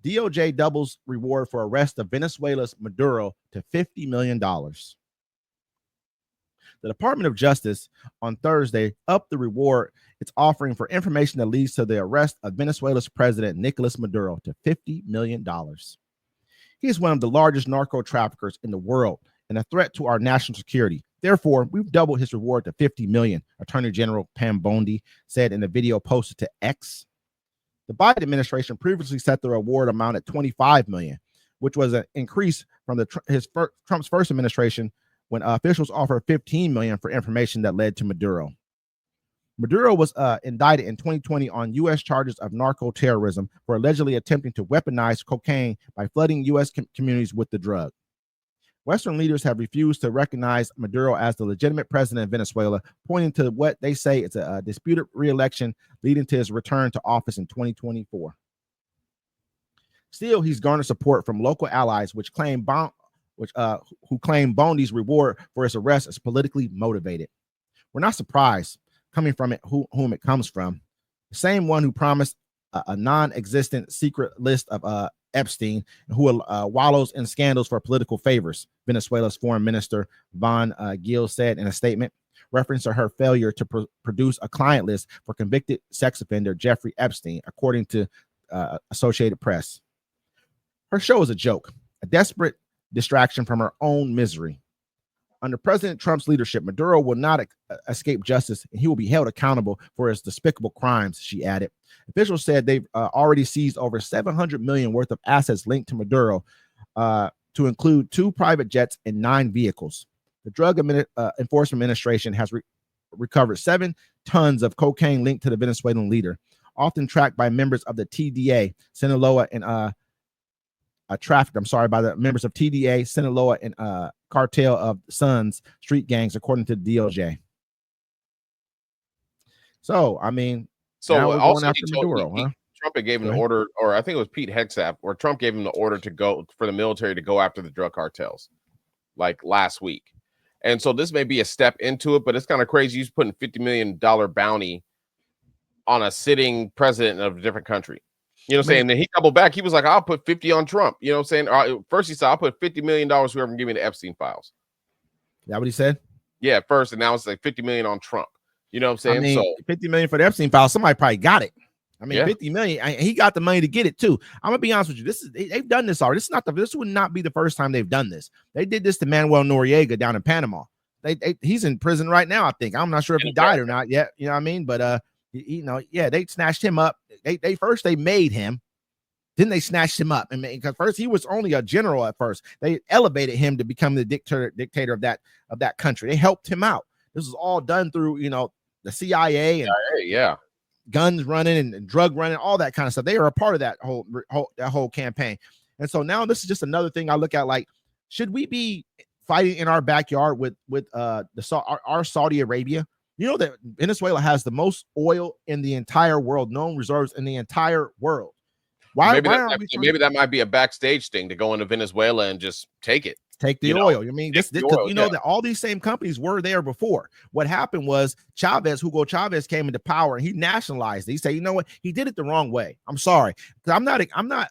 DOJ doubles reward for arrest of Venezuela's Maduro to $50 million. The Department of Justice on Thursday upped the reward it's offering for information that leads to the arrest of Venezuela's president, Nicolas Maduro, to $50 million. He is one of the largest narco traffickers in the world and a threat to our national security. Therefore, we've doubled his reward to $50 million, Attorney General Pam Bondi said in a video posted to X. The Biden administration previously set the reward amount at $25 million, which was an increase from Trump's first administration when officials offered $15 million for information that led to Maduro. Maduro was indicted in 2020 on U.S. charges of narco terrorism for allegedly attempting to weaponize cocaine by flooding U.S. communities with the drug. Western leaders have refused to recognize Maduro as the legitimate president of Venezuela, pointing to what they say is a disputed re-election leading to his return to office in 2024. Still, he's garnered support from local allies, who claim Bondi's reward for his arrest is politically motivated. We're not surprised, coming from whom it comes from. The same one who promised a non-existent secret list of Epstein, who wallows in scandals for political favors, Venezuela's foreign minister Von Gil said in a statement, reference to her failure to produce a client list for convicted sex offender Jeffrey Epstein, according to Associated Press. Her show is a joke, a desperate distraction from her own misery. Under President Trump's leadership, Maduro will not escape justice, and he will be held accountable for his despicable crimes, she added. Officials said they've already seized over $700 million worth of assets linked to Maduro, to include 2 private jets and 9 vehicles. The Drug Enforcement Administration has recovered 7 tons of cocaine linked to the Venezuelan leader, often tracked by members of the TDA, Sinaloa, and by the members of TDA, Sinaloa, and Cartel of Sons street gangs, according to the DOJ. So, I mean, so also after Maduro, Trump had gave an order, or I think it was Pete Hegseth, or Trump gave him the order to go for the military to go after the drug cartels, like last week. And so this may be a step into it, but it's kind of crazy. He's putting $50 million bounty on a sitting president of a different country. You know what I'm saying? Then he doubled back. He was like, I'll put 50 on Trump. You know what I'm saying? First he said, I'll put $50 million whoever can give me the Epstein files. Is that what he said? Yeah, at first. And now it's like 50 million on Trump. You know what I'm saying? I mean, so 50 million for the Epstein files. Somebody probably got it. I mean, yeah. 50 million. He got the money to get it too. I'm gonna be honest with you. They've done this already. This would not be the first time they've done this. They did this to Manuel Noriega down in Panama. He's in prison right now, I think. I'm not sure if he died or not yet. You know what I mean? But they snatched him up. They first made him. Then they snatched him up, and because first he was only a general at first, they elevated him to become the dictator of that country. They helped him out. This was all done through the CIA and guns running and drug running, all that kind of stuff. They are a part of that whole campaign. And so now this is just another thing I look at. Like, should we be fighting in our backyard with our Saudi Arabia? You know that Venezuela has the most oil in the entire world, known reserves in the entire world. Maybe that might be a backstage thing to go into Venezuela and just take it. Take the oil. I mean, that all these same companies were there before. What happened was Hugo Chavez came into power and he nationalized it. He said, you know what? He did it the wrong way. I'm sorry. I'm not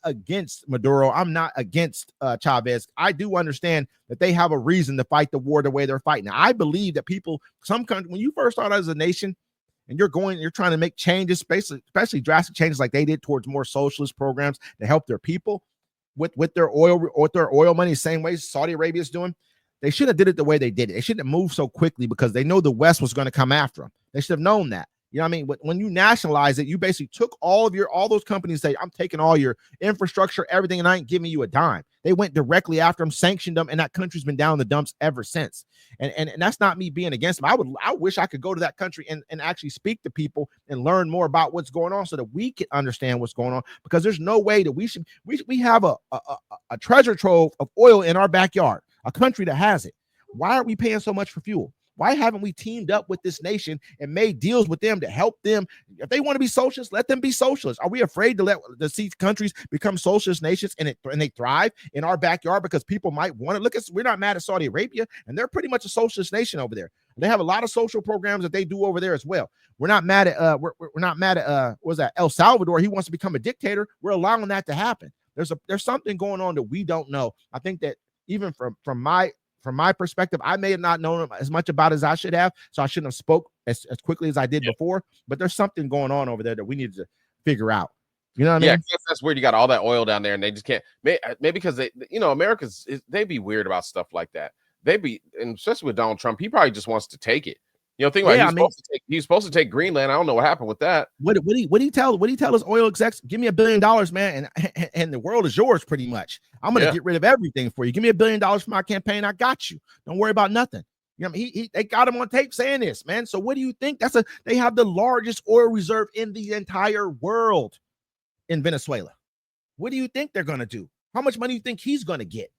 against Maduro. I'm not against Chavez. I do understand that they have a reason to fight the war the way they're fighting. Now, I believe that some countries, when you first start out as a nation, and you're trying to make changes, especially drastic changes like they did towards more socialist programs to help their people with their oil money, the same way Saudi Arabia is doing. They should have did it the way they did it. They shouldn't have moved so quickly because they know the West was going to come after them. They should have known that. You know what I mean? But when you nationalize it, you basically took all those companies say, I'm taking all your infrastructure, everything, and I ain't giving you a dime. They went directly after them, sanctioned them, and that country's been down in the dumps ever since. And that's not me being against them. I wish I could go to that country and actually speak to people and learn more about what's going on so that we can understand what's going on, because there's no way that we have a treasure trove of oil in our backyard, a country that has it. Why are we paying so much for fuel? Why haven't we teamed up with this nation and made deals with them to help them? If they want to be socialists, let them be socialists. Are we afraid to see countries become socialist nations and they thrive in our backyard because people might want to? Look at, we're not mad at Saudi Arabia, and they're pretty much a socialist nation over there. They have a lot of social programs that they do over there as well. We're not mad at El Salvador. He wants to become a dictator. We're allowing that to happen. There's something going on that we don't know. I think that even from my perspective, I may have not known as much about as I should have, so I shouldn't have spoke as quickly as I did before. But there's something going on over there that we need to figure out. You know what I mean? Yeah, that's weird. You got all that oil down there, and they just can't. Maybe because they be weird about stuff like that. They be, and especially with Donald Trump, he probably just wants to take it. Think about it. He's supposed to take Greenland. I don't know what happened with that. What did he tell his oil execs? Give me $1 billion, man, and the world is yours pretty much. I'm gonna get rid of everything for you. Give me $1 billion for my campaign. I got you. Don't worry about nothing. You know, they got him on tape saying this, man. So what do you think? They have the largest oil reserve in the entire world in Venezuela. What do you think they're gonna do? How much money do you think he's gonna get?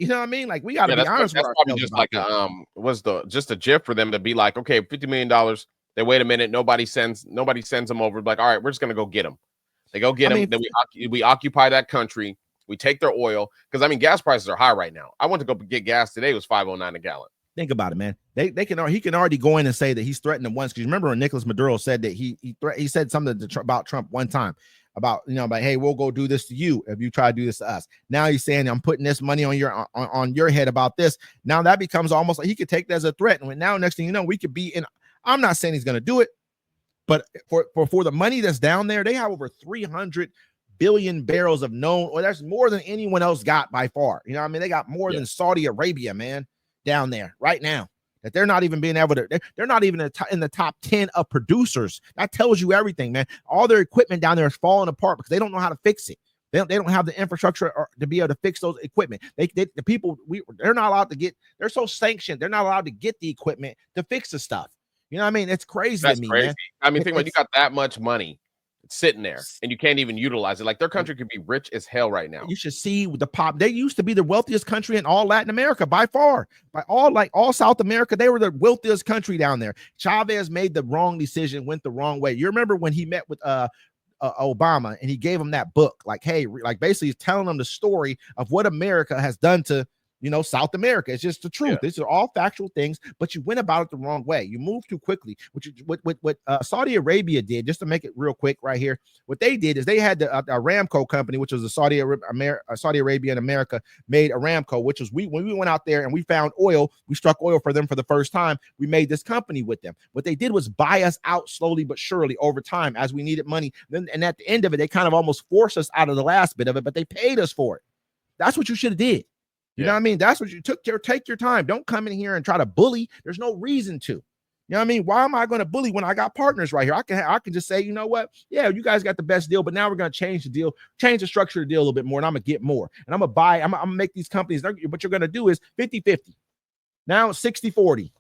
You know what I mean? Like, we got to be honest with ourselves. Just like just a GIF for them to be like, okay, $50 million. They wait a minute. Nobody sends them over. Like, all right, we're just gonna go get them. They go get them. Then we occupy that country. We take their oil because gas prices are high right now. I went to go get gas today. It was $5.09 a gallon. Think about it, man. He can already go in and say that he's threatened them once. Because remember when Nicolas Maduro said that he said something about Trump one time. About hey, we'll go do this to you if you try to do this to us. Now he's saying I'm putting this money on your head about this. Now that becomes almost like he could take that as a threat. And now next thing you know, we could be in. I'm not saying he's going to do it, but for the money that's down there, they have over 300 billion barrels of known oil. That's more than anyone else got by far. You know what I mean? They got more than Saudi Arabia, man, down there right now. That they're not even being able to, they're not even in the top 10 of producers. That tells you everything, man. All their equipment down there is falling apart because they don't know how to fix it. They don't have the infrastructure to be able to fix those equipment. The people, they're not allowed to get, they're so sanctioned, they're not allowed to get the equipment to fix the stuff. You know what I mean? It's crazy to me, man. I mean, think about you got that much money sitting there and you can't even utilize it. Like their country could be rich as hell right now. You should see the pop. They used to be the wealthiest country in all Latin America by far. By all South America, they were the wealthiest country down there. Chavez made the wrong decision, went the wrong way. You remember when he met with Obama and he gave him that book, like, hey, like basically telling him the story of what America has done to South America. It's just the truth. Yeah. These are all factual things, but you went about it the wrong way. You moved too quickly, what Saudi Arabia did, just to make it real quick right here. What they did is they had the Aramco company, which was the Saudi Arabia and America made Aramco, which was when we went out there and we found oil, we struck oil for them for the first time. We made this company with them. What they did was buy us out slowly but surely over time as we needed money. And at the end of it, they kind of almost forced us out of the last bit of it, but they paid us for it. That's what you should have did. You know what I mean? That's what you take your time. Don't come in here and try to bully. There's no reason to. You know what I mean? Why am I going to bully when I got partners right here? I can just say, you know what? Yeah, you guys got the best deal, but now we're going to change the deal, change the structure of the deal a little bit more, and I'm going to get more. And I'm going to buy, I'm going to make these companies, what you're going to do is 50-50. Now it's 60-40,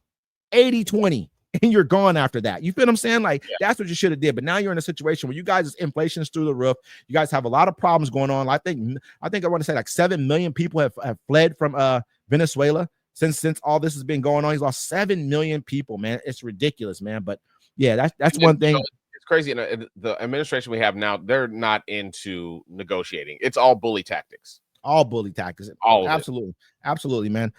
80-20. And you're gone after that. You feel what I'm saying? Like, that's what you should have did. But now you're in a situation where you guys' inflation is through the roof. You guys have a lot of problems going on. I think I want to say like 7 million people have fled from Venezuela since all this has been going on. He's lost 7 million people, man. It's ridiculous, man. But yeah, that's one thing. It's crazy. The administration we have now, they're not into negotiating. It's all bully tactics. All bully tactics. Absolutely, man.